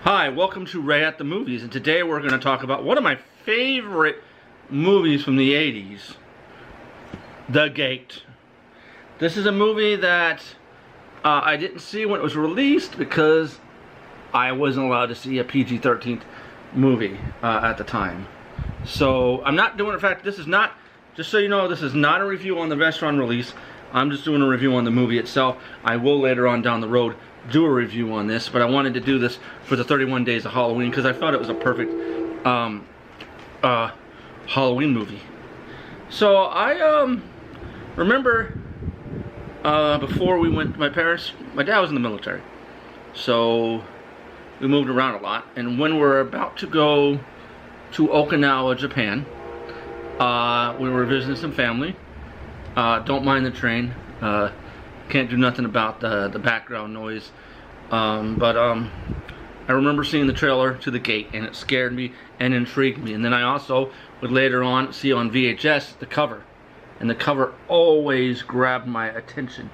Hi, welcome to Ray at the Movies, and today we're going to talk about one of my favorite movies from the 80s, The Gate. This is a movie that I didn't see when it was released because I wasn't allowed to see a PG-13 movie at the time. So I'm not doing, in fact, this is not, just so you know, this is not a review on the restaurant release. I'm just doing a review on the movie itself. I will later on down the road do a review on this, but I wanted to do this for the 31 Days of Halloween because I thought it was a perfect Halloween movie. So I remember before we went, my dad was in the military, so we moved around a lot, and when we're about to go to Okinawa, Japan, we were visiting some family. Don't mind the train. Can't do nothing about the background noise. I remember seeing the trailer to The Gate, and it scared me and intrigued me. And then I also would later on see on VHS the cover. And the cover always grabbed my attention.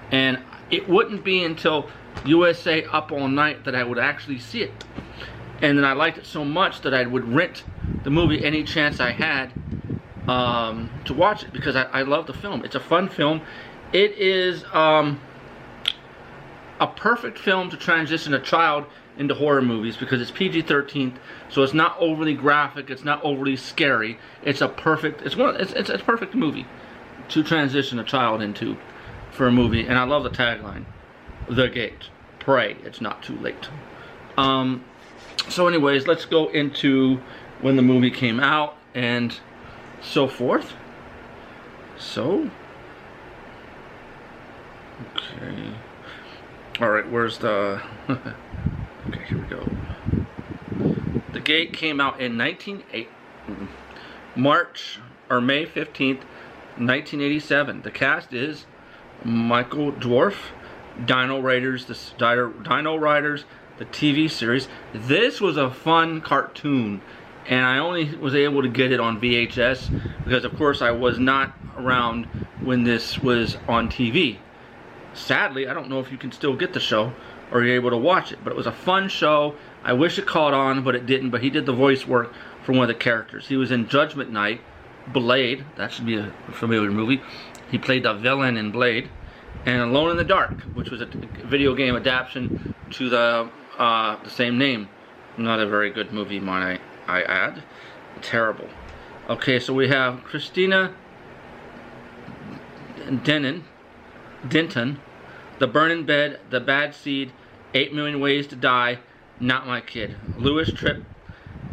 And it wouldn't be until USA Up All Night that I would actually see it. And then I liked it so much that I would rent the movie any chance I had to watch it, because I love the film. It's a fun film. It is a perfect film to transition a child into horror movies because it's PG-13, so it's not overly graphic, it's not overly scary. It's a perfect, it's a perfect movie to transition a child into for a movie. And I love the tagline, The Gate, pray it's not too late. So anyways, let's go into when the movie came out and so forth. So okay. Alright, where's the... okay, here we go. The Gate came out in May 15th, 1987. The cast is Michael Dwarf, Dino Riders, the TV series. This was a fun cartoon, and I only was able to get it on VHS because, of course, I was not around when this was on TV. Sadly, I don't know if you can still get the show or you're able to watch it, but it was a fun show. I wish it caught on, but it didn't. But he did the voice work for one of the characters. He was in Judgment Night, Blade. That should be a familiar movie. He played the villain in Blade. And Alone in the Dark, which was a video game adaptation to the same name. Not a very good movie, might I add. Terrible. Okay, so we have Christina Denton, The Burning Bed, The Bad Seed, 8 Million Ways to Die, Not My Kid, Lewis Tripp,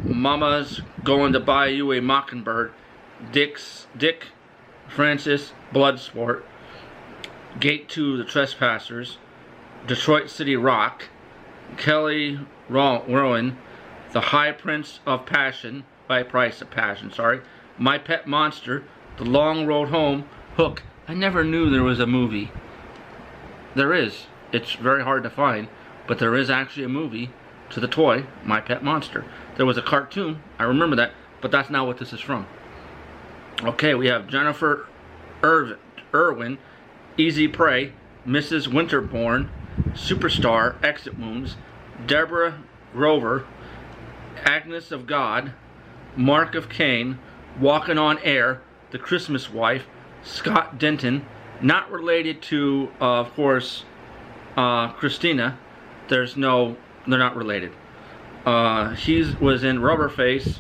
Mama's Going to Buy You a Mockingbird, Dick Francis, Bloodsport, Gate 2, The Trespassers, Detroit City Rock, Kelly Rowan, The High Price of Passion, My Pet Monster, The Long Road Home, Hook. I never knew there was a movie. There is. It's very hard to find, but there is actually a movie to the toy, My Pet Monster. There was a cartoon, I remember that, but that's not what this is from. Okay, we have Jennifer Irwin, Easy Prey, Mrs. Winterbourne, Superstar, Exit Wounds, Deborah Grover, Agnes of God, Mark of Cain, Walking on Air, The Christmas Wife, Scott Denton, not related to, of course, Christina. They're not related. He was in Rubberface,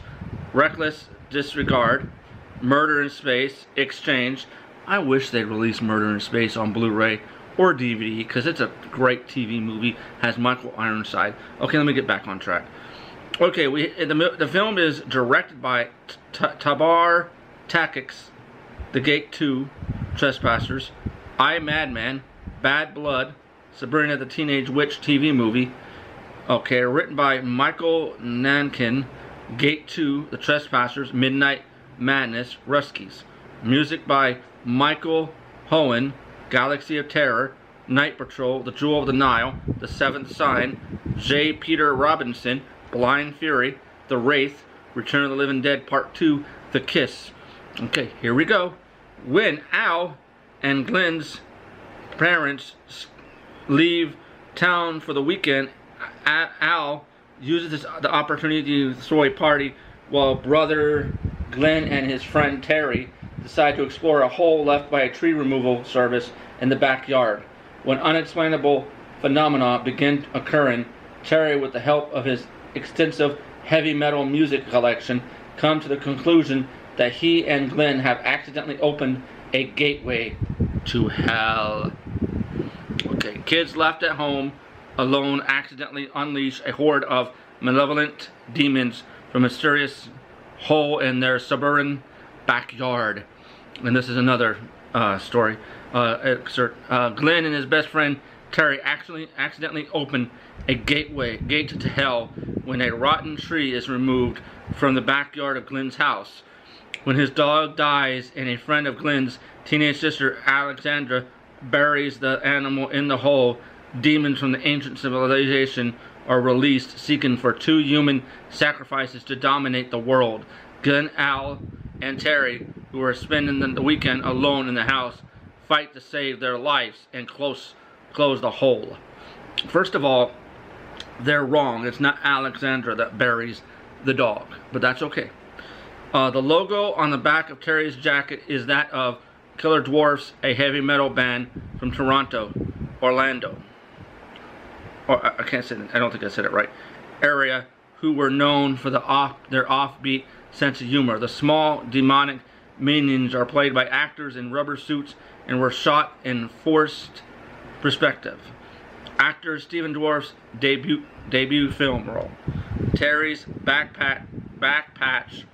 Reckless Disregard, Murder in Space, Exchange. I wish they'd release Murder in Space on Blu-ray or DVD because it's a great TV movie. Has Michael Ironside. Okay, let me get back on track. Okay, the film is directed by Tabar Takix. The Gate 2, Trespassers, I, Madman, Bad Blood, Sabrina the Teenage Witch TV movie. Okay, written by Michael Nankin, Gate 2, The Trespassers, Midnight Madness, Ruskies. Music by Michael Hohen, Galaxy of Terror, Night Patrol, The Jewel of the Nile, The Seventh Sign, J. Peter Robinson, Blind Fury, The Wraith, Return of the Living Dead Part 2, The Kiss. Okay, here we go. When Al and Glenn's parents leave town for the weekend, Al uses the opportunity to throw a party while brother Glenn and his friend Terry decide to explore a hole left by a tree removal service in the backyard. When unexplainable phenomena begin occurring, Terry, with the help of his extensive heavy metal music collection, come to the conclusion that he and Glenn have accidentally opened a gateway to hell. Okay, kids left at home alone accidentally unleash a horde of malevolent demons from a mysterious hole in their suburban backyard. And this is another story excerpt. Glenn and his best friend Terry actually accidentally open a gate to hell when a rotten tree is removed from the backyard of Glenn's house. When his dog dies and a friend of Glenn's teenage sister Alexandra buries the animal in the hole, demons from the ancient civilization are released, seeking for 2 human sacrifices to dominate the world. Glenn, Al, and Terry, who are spending the weekend alone in the house, fight to save their lives and close the hole. First of all, they're wrong. It's not Alexandra that buries the dog, but that's okay. The logo on the back of Terry's jacket is that of Killer Dwarfs, a heavy metal band from Toronto, Orlando. Or I can't say it, I don't think I said it right. Area, who were known for their offbeat sense of humor. The small demonic minions are played by actors in rubber suits and were shot in forced perspective. Actor Stephen Dwarf's debut film role. Terry's back patch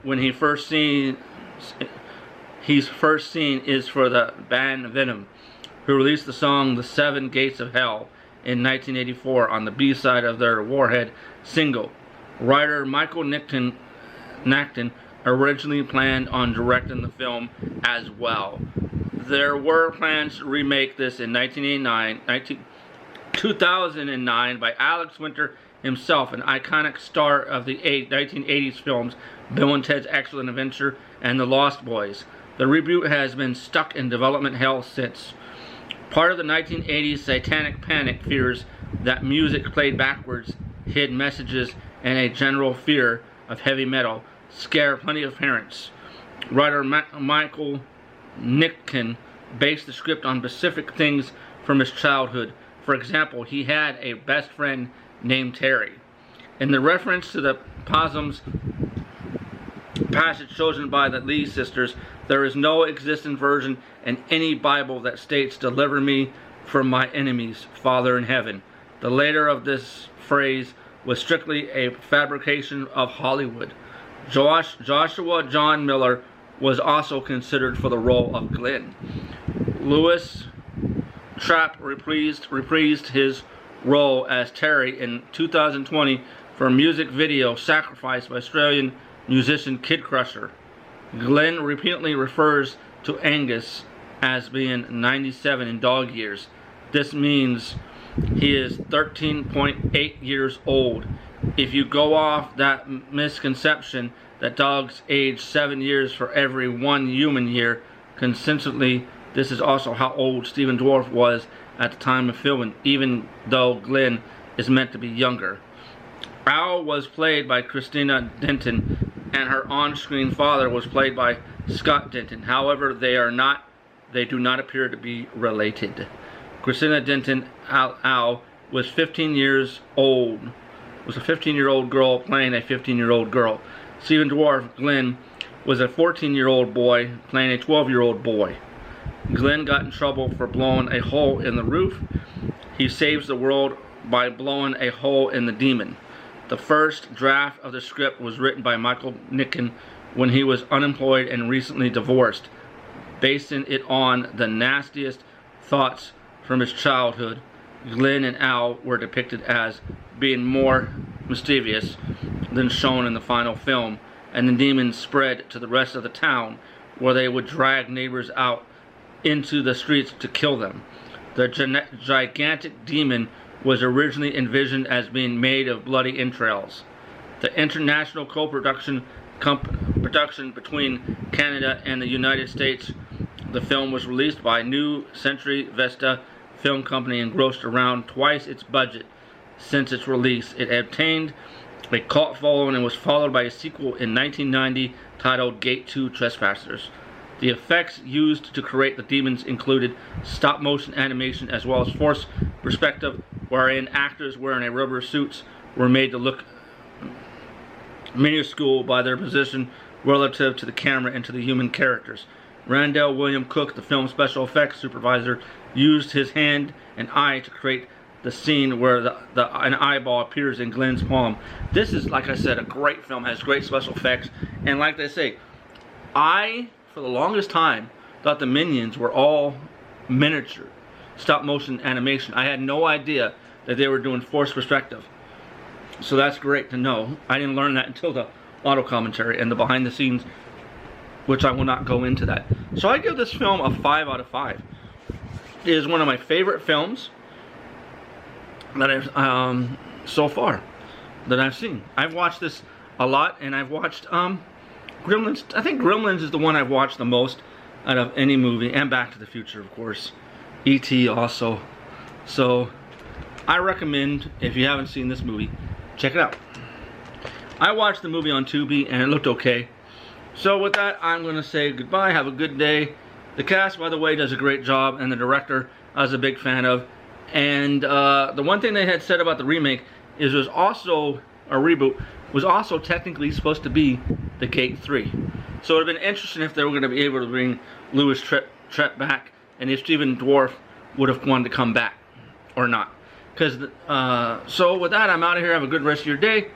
when he's first seen is for the band Venom, who released the song The Seven Gates of Hell in 1984 on the B-side of their Warhead single. Writer Michael Nachton originally planned on directing the film as well. There were plans to remake this in 2009 by Alex Winter himself, an iconic star of the 1980s films Bill and Ted's Excellent Adventure and The Lost Boys. The reboot has been stuck in development hell since. Part of the 1980s satanic panic fears that music played backwards hid messages, and a general fear of heavy metal scare plenty of parents. Writer Michael Nichtken based the script on specific things from his childhood. For example, he had a best friend named Terry. In the reference to the Possums passage chosen by the Lee sisters, there is no existing version in any Bible that states, "Deliver me from my enemies, Father in heaven." The later of this phrase was strictly a fabrication of Hollywood. Joshua John Miller was also considered for the role of Glenn. Louis Trapp reprised his role as Terry in 2020 for a music video Sacrifice by Australian musician Kid Crusher. Glenn repeatedly refers to Angus as being 97 in dog years. This means he is 13.8 years old. If you go off that misconception that dogs age 7 years for every 1 human year, consistently, this is also how old Stephen Dwarf was at the time of filming, even though Glenn is meant to be younger. Al was played by Christina Denton, and her on-screen father was played by Scott Denton. However, they do not appear to be related. Christina Denton, Al, was 15 years old. Was a 15-year-old girl playing a 15-year-old girl. Stephen Dwarf, Glenn, was a 14-year-old boy playing a 12-year-old boy. Glenn got in trouble for blowing a hole in the roof. He saves the world by blowing a hole in the demon. The first draft of the script was written by Michael Nichtken when he was unemployed and recently divorced, basing it on the nastiest thoughts from his childhood. Glenn and Al were depicted as being more mischievous than shown in the final film, and the demons spread to the rest of the town, where they would drag neighbors out into the streets to kill them. The gigantic demon was originally envisioned as being made of bloody entrails. The international co-production between Canada and the United States, the film was released by New Century Vesta Film Company and grossed around twice its budget. since its release. It obtained a cult following and was followed by a sequel in 1990 titled Gate 2 Trespassers. The effects used to create the demons included stop-motion animation as well as forced perspective, wherein actors wearing a rubber suits were made to look minuscule by their position relative to the camera and to the human characters. Randall William Cook, the film's special effects supervisor, used his hand and eye to create the scene where an eyeball appears in Glenn's palm. This is, like I said, a great film, has great special effects, and like they say, I, for the longest time, thought the Minions were all miniature stop-motion animation. I had no idea that they were doing forced perspective. So that's great to know. I didn't learn that until the auto commentary and the behind the scenes, which I will not go into that. So I give this film a 5 out of 5. It is one of my favorite films that I've so far that I've seen. I've watched this a lot, and I've watched Gremlins. I think Gremlins is the one I've watched the most out of any movie, and Back to the Future, of course. E.T. also. So I recommend, if you haven't seen this movie, check it out. I watched the movie on Tubi and it looked okay. So with that, I'm going to say goodbye. Have a good day. The cast, by the way, does a great job, and the director I was a big fan of. And the one thing they had said about the remake is it was also a reboot, was also technically supposed to be the Gate 3. So it would have been interesting if they were going to be able to bring Louis Tripp back, and if Stephen Dwarf would have wanted to come back or not. Because so with that, I'm out of here. Have a good rest of your day.